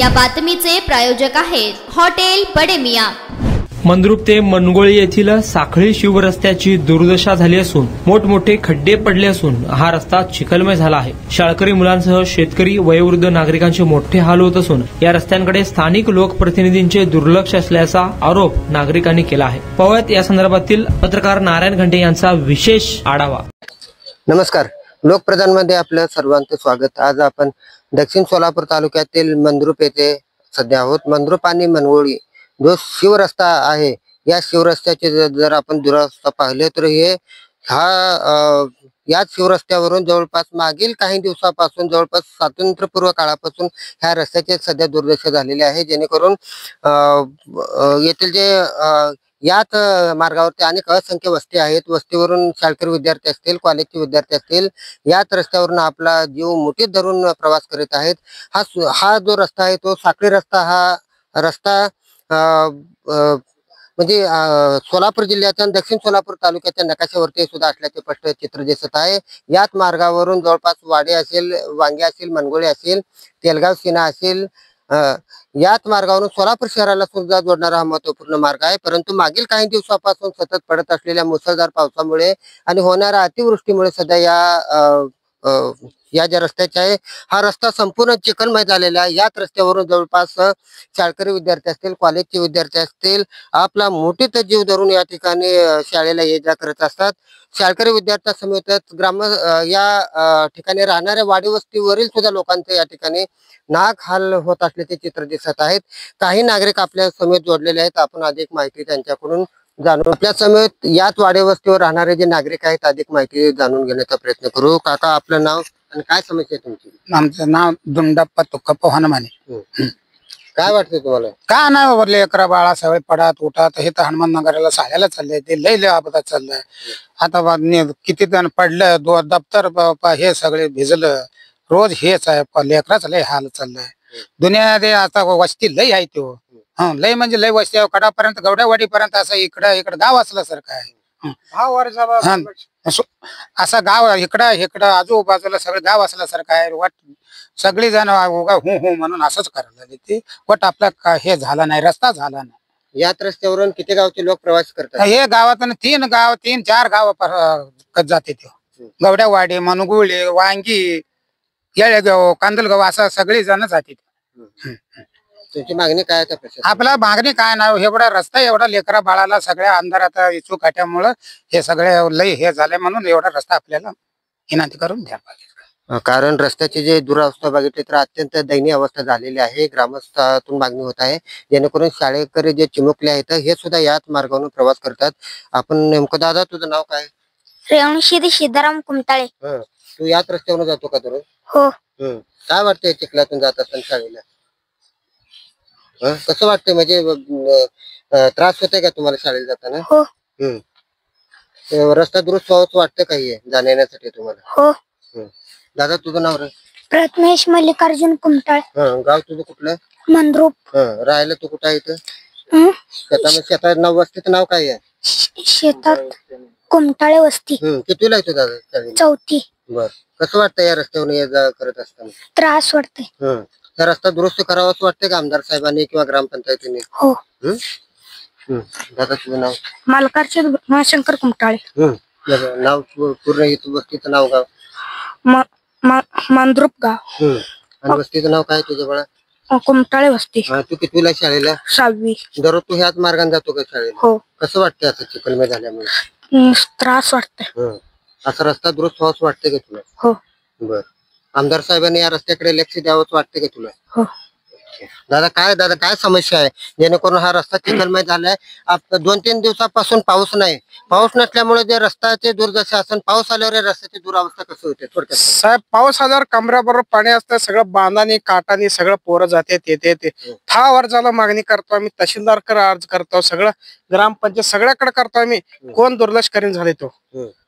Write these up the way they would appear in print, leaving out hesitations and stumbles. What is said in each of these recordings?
या बातमीचे प्रायोजक आहेत हॉटेल बडे मियां। मंद्रुप ते मनगोळी येथील साखळी शिवरस्त्याची दुर्दशा झाली असून मोठमोठे खड्डे पडले असून हा रस्ता चिखलमय झाला आहे। शाळकरी मुलांसह शेतकरी वयोवृद्ध नागरिकांचे मोठे हाल होत असून या रस्त्यांकडे स्थानिक लोकप्रतिनिधींचे दुर्लक्ष असल्याचा आरोप नागरिकांनी केला आहे। पाहूयात या संदर्भातील पत्रकार नारायण घंटे यांचा विशेष आढावा। नमस्कार, लोकप्रधान मध्ये आपलं सर्वांचं स्वागत। आज आपण दक्षिण सोलापूर तालुक्यातील मंद्रुप येथे सध्या आहोत। मंद्रुप आणि मनगोळी जो शिवरस्ता आहे, या शिवरस्त्याचे जर आपण दुरावस्था पाहिले तर याच शिवरस्त्यावरून जवळपास मागील काही दिवसापासून जवळपास स्वातंत्र्यपूर्व काळापासून ह्या रस्त्याचे सध्या दुर्दशा झालेली आहे, जेणेकरून येथील जे याच मार्गावरती अनेक असंख्य वस्ती आहेत। वस्तीवरून शाळकरी विद्यार्थी असतील, कॉलेजचे विद्यार्थी असतील, याच रस्त्यावरून आपला जीव मुठीत धरून प्रवास करीत आहेत। हा जो रस्ता आहे तो साखळी रस्ता, हा रस्ता म्हणजे सोलापूर जिल्ह्याच्या दक्षिण सोलापूर तालुक्याच्या नकाशावरती सुद्धा असल्याचे स्पष्ट चित्र दिसत आहे। याच मार्गावरून जवळपास वाडे असेल, वांगे असेल, मनगोळी असेल, तेलगाव सीना असेल, याच मार्गावरून सोलापूर शहराला सुद्धा जोडणारा हा महत्वपूर्ण मार्ग आहे। परंतु मागील काही दिवसापासून सतत पडत असलेल्या मुसळधार पावसामुळे आणि होणाऱ्या अतिवृष्टीमुळे सध्या या ज्या रस्त्याचा आहे, हा रस्ता संपूर्ण चिखलमय झालेला आहे। याच रस्त्यावरून जवळपास शाळकरी विद्यार्थी असतील, कॉलेजचे विद्यार्थी असतील, आपला मोठीत जीव धरून या ठिकाणी शाळेला ये जा करत असतात। शाळकरी विद्यार्थ्यांसमेतच या ठिकाणी राहणाऱ्या वाडी वस्तीवरील सुद्धा लोकांचे या ठिकाणी नाक हाल होत असल्याचे चित्र दिसत आहेत। काही नागरिक आपल्या समेत जोडलेले आहेत, आपण अधिक माहिती त्यांच्याकडून जाणून आपल्या समेत याच वाडी वस्तीवर राहणारे जे नागरिक आहेत अधिक माहिती जाणून घेण्याचा प्रयत्न करू। काका, आपलं नाव आणि काय समस्या आहे तुमची? आमचं नाव दुंडप्पा तुक्कप्पा हनुमाने। काय वाटतं तुम्हाला? का नाही वरले अकरा बाळा सगळे पडात उठात, हे तर हनुमान नगराला शाळेला चाललंय, ते लय अपघात चाललंय। आता किती जण पडलं, दप्तर हे सगळे भिजलं, रोज हेच आहे, लेकराच लय हाल चाललंय। दुनिया आता वस्ती लय आहे तो, लय म्हणजे लय वस्ती कडापर्यंत गवड्यावाडी पर्यंत असं इकडं गाव असल्यासारखं आहे। असं गाव इकडं आजूबाजूला सगळं गाव असल्यासारखं आहे। वाट सगळी जण उगा हु म्हणून असंच करायला ते वाट आपला हे झाला नाही, रस्ता झाला नाही। याच रस्त्यावरून किती गावचे लोक प्रवास करतात? हे गावातून तीन चार गाव जाते ते, गवड्यावाडी, मनगुळे, वांगी, येळेगाव, कांदलगाव, असं सगळी जण जाते। तुमची मागणी काय आहे? आपला मागणी काय नाही, एवढा रस्ता एवढा लेकरा बाळाला सगळ्या अंधारात इचू काट्यामुळं हे सगळे लय हे झाले, म्हणून एवढा रस्ता आपल्याला विनंती करून द्या पाहिजे। कारण रस्त्याची जी दुरावस्था बघितली तर अत्यंत दयनीय अवस्था झालेली आहे। ग्रामस्थातून मागणी होत आहे जेणेकरून शाळेकरी जे चिमुकले आहेत हे सुद्धा याच मार्गावरून प्रवास करतात। आपण नेमकं, दादा तुझं नाव काय? रेवणशिरी सीताराम कुमटाळे। तू याच रस्त्यावरून जातो का दररोज? हो। काय वाटतंय चिखलातून जात असताना शाळेला? कसं वाटतंय, म्हणजे त्रास होतोय का तुम्हाला शाळेला जाताना? हो। रस्ता दुरुस्त व्हावाच वाटतं का हे जाण्या येण्यासाठी तुम्हाला? हो। दादा तुझं नाव? प्रथमेश मल्लिकार्जुन कुमटाळे। गाव तुझं कुठलं? मंद्रुप। राहायला तू कुठं आहे इथं? शेतात नाव, वस्तीचं नाव काय आहे? शेतात कुमटाळे वस्ती। कितवीला आहे तू दादा? चौथी। बर, कसं वाटतं या रस्त्यावरून ये जा करत असताना? त्रास वाटतंय। हा रस्ता दुरुस्त करावाच वाटतंय का आमदार साहेबांनी किंवा ग्रामपंचायतीने? हो। दादा तुझं नाव? मालकार्जुन भीमाशंकर कुमटाळे। नाव पूर्ण इथं वस्तीचं नाव? गाव मंद्रुप गाव। आणि वस्तीचं नाव काय तुझ्या बाळा? कुमटाळे वस्ती। तू कितवीला शाळेला? 6वी। दररोज तू ह्याच मार्गाने जातो का शाळेला? हो। कसं वाटतंय आता चिखलमय झाल्यामुळे? त्रास वाटतंय। असा रस्ता दुरुस्त व्हावाच वाटतंय का तुला? हो। बर, आमदार साहेबांनी या रस्त्याकडे लक्ष द्यावंच वाटतंय का तुला? हो। दादा काय समस्या आहे जेणेकरून हा रस्ता चिखलमय झालाय? 2-3 दिवसापासून पाऊस नाही, पाऊस नसल्यामुळे जे रस्त्याचे दुर्दशा असेल, पाऊस आल्यावर रस्त्याची दुरावस्था कसं होते थोडक्यात? साहेब, पाऊस आल्यावर कमऱ्याबरोबर पाणी असतं, सगळं बांधाने काटाने सगळं पोरं जाते येते। 10 वर्षाला मागणी करतो आम्ही, तहसीलदारकडे अर्ज करतो, सगळं ग्रामपंचायत सगळ्याकडे करतो आम्ही, कोण दुर्लक्ष करीन झाले तो।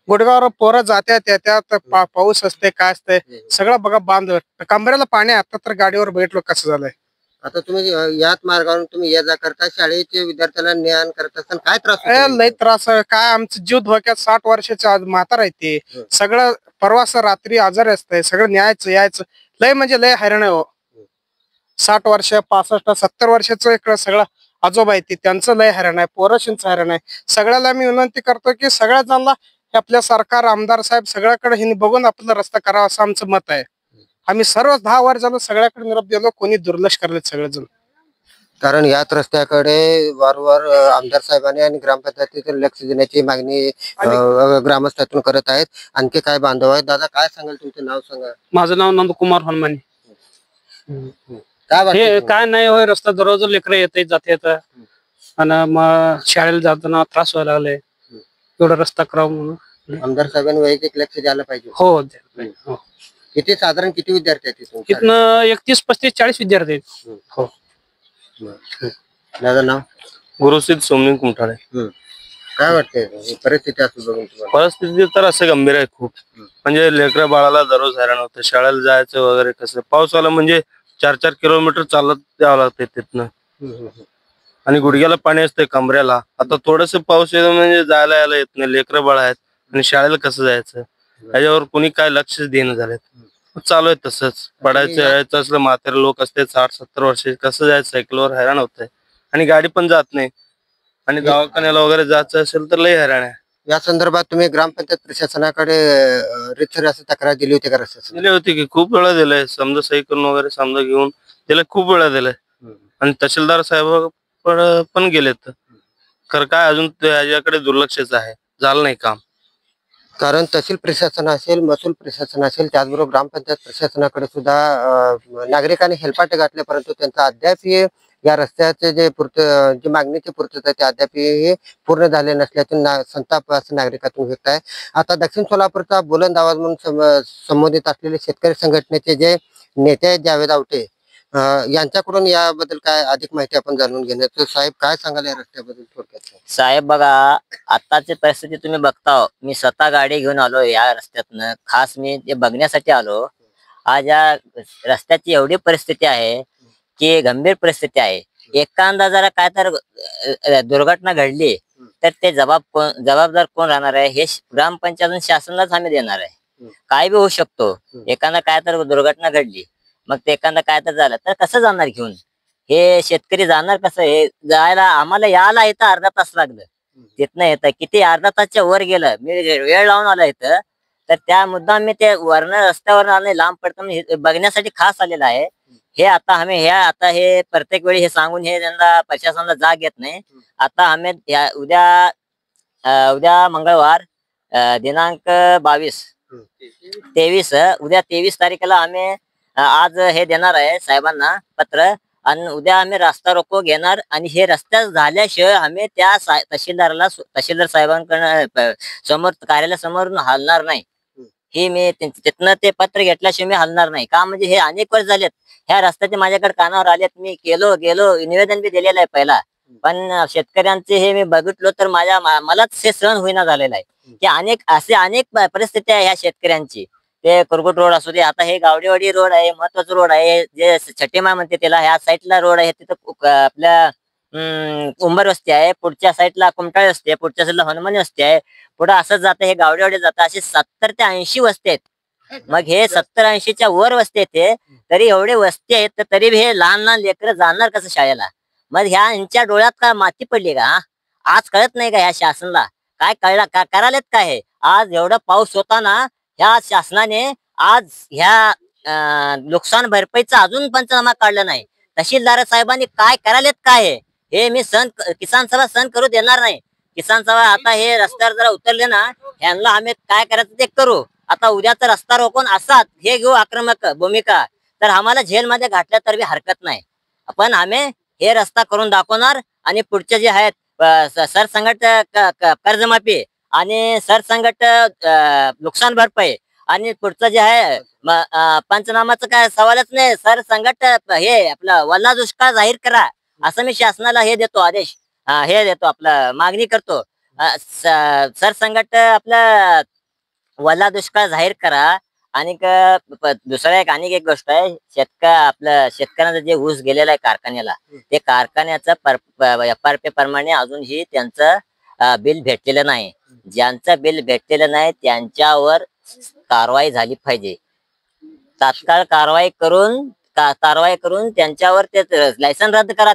गुडगावर पोरं जात्यात येत्यात, पाऊस असते काय असते सगळं बघा, बांध कमऱ्याला पाणी। आता तर गाडीवर बैठलो कसं झालंय। आता तुम्ही याच मार्गावरून तुम्ही ये जा करता, शाळेच्या विद्यार्थ्याला ज्ञान करत असताना काय त्रास? लय त्रास काय, आमचं जीव धोक्यात। 60 वर्षाचे म्हातारा आहे ते, सगळं परवास रात्री आजारी असतंय, सगळं न्यायचं यायचं, लय म्हणजे लय हैराण आहे हो। 60 वर्ष 65 70 वर्षाचं एक सगळं आजोबा आहे ते त्यांचं लय हैराण आहे, पोराशींचं हैराण आहे. सगळ्याला मी विनंती करतो की सगळ्या जणांना आपल्या सरकार आमदार साहेब सगळ्याकडे हिने बघून आपला रस्ता करावा असं आमचं मत आहे. आम्ही सर्व 10 वर्ष झालं सगळ्याकडे निरोप दिलो, कोणी दुर्लक्ष करले सगळेजण. कारण याच रस्त्याकडे वारंवार आमदार साहेबांनी आणि ग्रामपंचायतीतून लक्ष देण्याची मागणी ग्रामस्थातून करत आहेत. आणखी काय बांधव आहेत? दादा काय सांगाल, तुमचं नाव सांगा. माझं नाव नंदकुमार हनुमाने. काय हे वाटतं? काय नाही होय, रस्ता दररोज लेकरं येते जाते आणि मग शाळेला जाताना त्रास व्हायला लागले. एवढा रस्ता करावा म्हणून आमदार साहेबांनी वैयक्तिक लक्ष द्यायला पाहिजे. हो द्यायला पाहिजे. हो. किती साधारण किती विद्यार्थी आहेत तिथून? इथनं 31 35 40 विद्यार्थी आहेत. हो. दादा नाव? गुरुसिद्ध सोमनी कुमठाळे. काय वाटतंय ही परिस्थिती असं बघून तुम्हाला? परिस्थिती तर असं गंभीर आहे खूप. म्हणजे लेकरा बाळाला दररोज हैराण होतं, शाळेला जायचं वगैरे. कसं पाऊस आला म्हणजे 4-4 किलोमीटर चालत जावं लागतंय तिथनं. आणि गुडघ्याला पाणी असतंय कमऱ्याला. आता थोडस पाऊस येतो म्हणजे जायला यायला येत नाही, लेकरं बाळ आहेत आणि शाळेला कसं जायचं याच्यावर कोणी काय लक्ष देणं झालं. चालू आहे तसंच. पडायचं यायचं असलं म्हातारे लोक असते 60-70 वर्ष, कसं जायचं सायकलवर हैराण होतंय. आणि गाडी पण जात नाही. आणि दवाखान्याला वगैरे जायचं असेल तर लय हैराण आहे. या संदर्भात तुम्ही ग्रामपंचायत प्रशासनाकडे रितसर असं तक्रार दिली होती का रस्त्याची? दिले होते की खूप वेळा दिलंय. समजा सही करून वगैरे समजा घेऊन त्याला खूप वेळा दिलंय. आणि तहसीलदार साहेब पण गेलेत. खरं काय अजून याच्याकडे दुर्लक्षच आहे, झालं नाही काम. कारण तहसील प्रशासन असेल, महसूल प्रशासन असेल, त्याचबरोबर ग्रामपंचायत प्रशासनाकडे सुद्धा नागरिकांनी हेलपाटे घातले, परंतु त्यांचा अद्याप या रस्त्याचे जी मागणीची पूर्तता आहे ते अद्याप पूर्ण झाले नसल्याचे संताप असं नागरिकातून व्यक्त आहे. आता दक्षिण सोलापूरचा बुलंद आवाज म्हणून संबोधित असलेले शेतकरी संघटनेचे जे नेते आहेत जावेद आवटे, यांच्याकडून याबद्दल काय अधिक माहिती आपण जाणून घेण्याचं. साहेब काय सांगाल या रस्त्याबद्दल थोडक्यात? साहेब बघा, आताची परिस्थिती तुम्ही बघता. मी स्वतः गाडी घेऊन आलो या रस्त्यातनं, खास मी ते बघण्यासाठी आलो. आज या रस्त्याची एवढी परिस्थिती आहे की गंभीर परिस्थिती आहे. एखादा जरा काय तर दुर्घटना घडली तर ते जबाबदार कोण राहणार आहे? हे ग्रामपंचायत शासनालाच आम्ही देणार आहे. काय बी होऊ शकतो. एखादा काय तर दुर्घटना घडली, मग ते एखादा काय तर झालं तर कसं जाणार घेऊन? हे शेतकरी जाणार कसं? हे जायला आम्हाला यायला इथं अर्धा तास लागलं. तिथनं येतं किती अर्धा तासच्या वर गेलं. मी वेळ लावून आला इथं, तर त्या मुद्दाम मी ते वरण रस्त्यावर आले, लांब पडतं बघण्यासाठी खास आलेला आहे. हे आता आम्ही हे प्रत्येक वेळी हे सांगून हे त्यांना प्रशासनाला जाग येत नाही. आता आम्ही उद्या मंगळवार दिनांक 23 उद्या 23 तारखेला आम्ही आज हे देणार आहे साहेबांना पत्र. आणि उद्या आम्ही रस्ता रोको घेणार. आणि हे रस्त्यात झाल्याशिवाय आम्ही त्या तहसीलदार साहेबांकडे समोर कार्यालयासमोर हलणार नाही. हे मी तिथनं ते पत्र घेतल्याशिवाय मी हलणार नाही. का म्हणजे हे अनेक वर्ष झालेत ह्या रस्त्याचे माझ्याकडे कानावर आलेत. मी गेलो निवेदन बी दिलेलं आहे पहिला, पण शेतकऱ्यांचे हे मी बघितलो तर मलाच हे सहन होईना झालेलं आहे की अनेक परिस्थिती आहे ह्या शेतकऱ्यांची. ते कुरगुट रोड असू दे, आता हे गावडेवाडी रोड आहे, महत्वाचा रोड आहे, जे छटेमा म्हणते त्याला, ह्या साईडला रोड आहे. तिथं आपल्या उंबर वस्ती आहे, पुढच्या साईडला कुमटाळे वस्ती आहे, पुढच्या साईडला हनुमानी वस्ती आहे. पुढे असंच जातं, हे गावडेवाडी जातं. असे 70 ते 80 वस्ती आहेत. मग हे 70-80च्या वर वस्ती आहेत, तरी एवढे वस्ती आहेत तर तरी हे लहान लेकरं जाणार कसं शाळेला? मग ह्यांच्या डोळ्यात का माती पडली का? आज कळत नाही का ह्या शासनाला? काय करायलेत काय? हे आज एवढा पाऊस होताना ह्या शासनाने आज ह्या नुकसान भरपाईचा अजून पंचनामा काढला नाही. तहसीलदार साहेबांनी काय करायलेत काय? हे मी किसान सभा सहन करू देणार नाही. किसान सभा आता हे रस्त्यावर जरा उतरले ना, ह्यांना आम्ही काय करायचं ते करू. आता उद्याचा रस्ता रोखून असाच हे घेऊ आक्रमक भूमिका, तर आम्हाला जेलमध्ये घातल्या तर बी हरकत नाही. पण आम्ही हे रस्ता करून दाखवणार. आणि पुढचे जे आहेत सरसंगट कर्जमाफी आणि सरसंगट नुकसान भरपाई आणि पुढचं जे आहे पंचनामाचं काय सवालच नाही. सरसंगट हे आपलं वल्ला दुष्काळ जाहीर करा असं मी शासनाला हे देतो आदेश, हे देतो, आपलं मागणी करतो. सरसंगट आपलं वल्ला दुष्काळ जाहीर करा. आणि दुसरा आणि एक गोष्ट आहे, शेतकऱ्यांचा जे ऊस गेलेला आहे कारखान्याला, ते कारखान्याचं FRP प्रमाणे अजूनही त्यांचं बिल भेटलेलं नाही. ज्यांचं बिल भेटलेलं नाही त्यांच्यावर कारवाई झाली पाहिजे. तात्काळ कारवाई करून कारवाई करून त्यांच्यावर ते लायसन रद्द करा,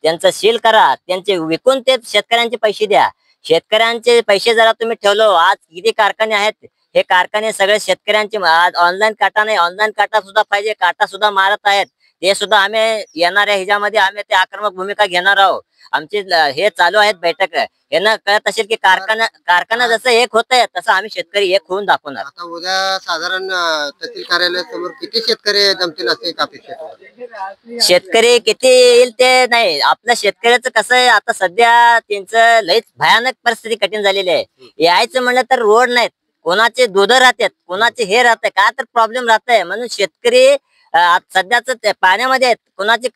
त्यांचं सील करा, त्यांचे विकून ते शेतकऱ्यांचे पैसे द्या. शेतकऱ्यांचे पैसे जरा तुम्ही ठेवलो, आज किती कारखाने आहेत, हे कारखाने सगळे शेतकऱ्यांचे आज ऑनलाईन काटा नाही, ऑनलाईन काटा सुद्धा पाहिजे, काटा सुद्धा मारत आहेत. ते सुद्धा आम्ही येणाऱ्या ह्याच्यामध्ये आम्ही ते आक्रमक भूमिका घेणार आहोत. आमची हे चालू आहेत बैठक. यांना कळत असेल की कारखाना जसं एक होत आहे तसं आम्ही शेतकरी एक होऊन दाखवणार. आता उद्या साधारण तहसील कार्यालयासमोर किती शेतकरी जमतील असे एक अपेक्षा आहे? शेतकरी किती येईल ते नाही, आपल्या शेतकऱ्याचं कसं आहे आता सध्या त्यांचं लईच भयानक परिस्थिती कठीण झालेली आहे. यायचं म्हणलं तर रोड नाहीत, कोणाचे दूध राहतात, कोणाचे हे राहते, काय तर प्रॉब्लेम राहतंय. म्हणून शेतकरी सध्याच पाण्यामध्ये आहेत. कोणाची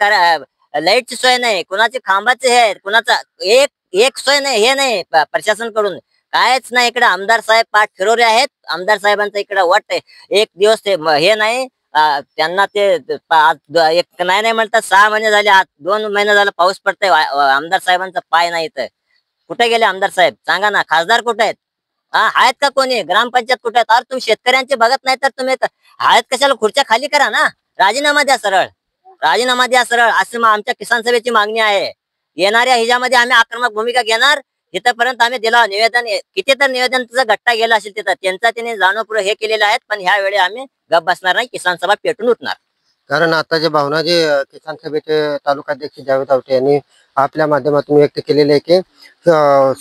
लाईटची सोय नाही, कोणाची खांबाचे हे आहेत, कोणाचा एक सोय नाही, हे नाही प्रशासन कडून कायच नाही. इकडे आमदार साहेब पाठ फिरवले आहेत. आमदार साहेबांचा इकडे वाट आहे. एक दिवस ते हे नाही, त्यांना ते एक नाही म्हणतात 6 महिने झाले, 2 महिने झाले पाऊस पडतोय, आमदार साहेबांचा पाय नाही. तर कुठे गेले आमदार साहेब सांगा ना? खासदार कुठे आहेत? आहेत का कोणी? ग्रामपंचायत कुठे आहेत? अरे तुम्ही शेतकऱ्यांचे बघत नाही तर तुम्ही आहेत कशाला? खुर्च्या खाली करा ना, राजीनामा द्या सरळ, राजीनामा द्या सरळ. असं आमच्या किसान सभेची मागणी आहे. येणाऱ्या ह्याच्यामध्ये आम्ही आक्रमक भूमिका घेणार. इथपर्यंत आम्ही दिला निवेदन, किती तर निवेदनचा गट्टा गेला असेल तिथं, त्यांचा त्यांनी जाणीवपूर्वक हे केलेलं आहे. पण ह्या वेळी आम्ही गप बसणार नाही, किसान सभा पेटून उठणार. कारण आता जे भावना जे किसान सभेचे तालुकाध्यक्ष जावेद आवटे यांनी आपल्या माध्यमातून व्यक्त केलेले आहे की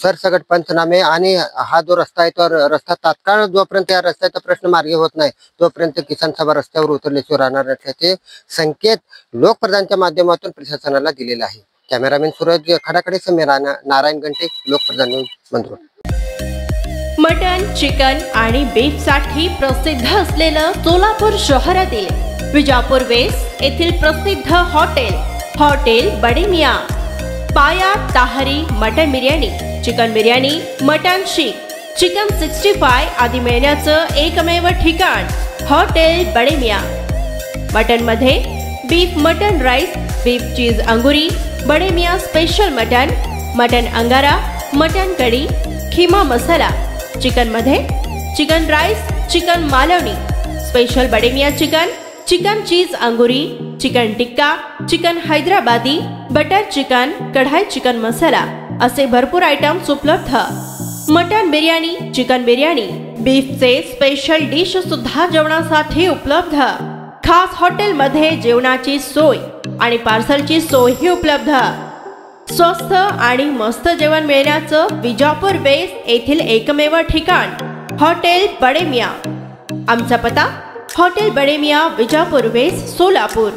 सरसकट पंचनामे आणि हा जो रस्ता आहे तो रस्ता तात्काळ जोपर्यंत या रस्त्याचा प्रश्न मार्गी होत नाही तोपर्यंत किसान सभा रस्त्यावर उतरल्याशिवाय राहणार नसल्याचे संकेत लोकप्रधानच्या माध्यमातून प्रशासनाला दिलेला आहे. कॅमेरामॅन सूरज खडाकडे समीर नारायण घंटे, लोकप्रधान न्यूज, मंदुर. मटन, चिकन आणि बीफ साठी प्रसिद्ध असलेलं सोलापूर शहरातील विजापूर वेस्ट येथील प्रसिद्ध hotel Bade Miyan. Paya tahari mutton biryani, chicken biryani, mutton seekh, chicken 65 आदी मिळण्याचं एकमेव ठिकाण हॉटेल बडे मियां. मटन मध्ये beef mutton rice, beef cheese अंगुरी, Bade Miyan special mutton, mutton अंगारा, मटन कढी, खिमा मसाला. चिकन मध्ये chicken rice, chicken Malvani, special Bade Miyan chicken, chicken cheese अंगुरी, chicken tikka, chicken Hyderabadi, butter chicken, kadai chicken masala असे भरपूर आयटम्स उपलब्ध. मटन बिर्याणी, चिकन बिर्याणी, बीफचे स्पेशल डिश सुद्धा जेवणासाठी उपलब्ध. खास हॉटेलमध्ये जेवणाची सोय आणि पार्सलची सोयही उपलब्ध. स्वस्त आणि मस्त जेवण मिळण्याचं विजापूर वेस्ट येथील एकमेव ठिकाण हॉटेल बडे मियां. आमचा पत्ता हॉटेल बडे मियां, विजापूर वेस्ट, सोलापूर.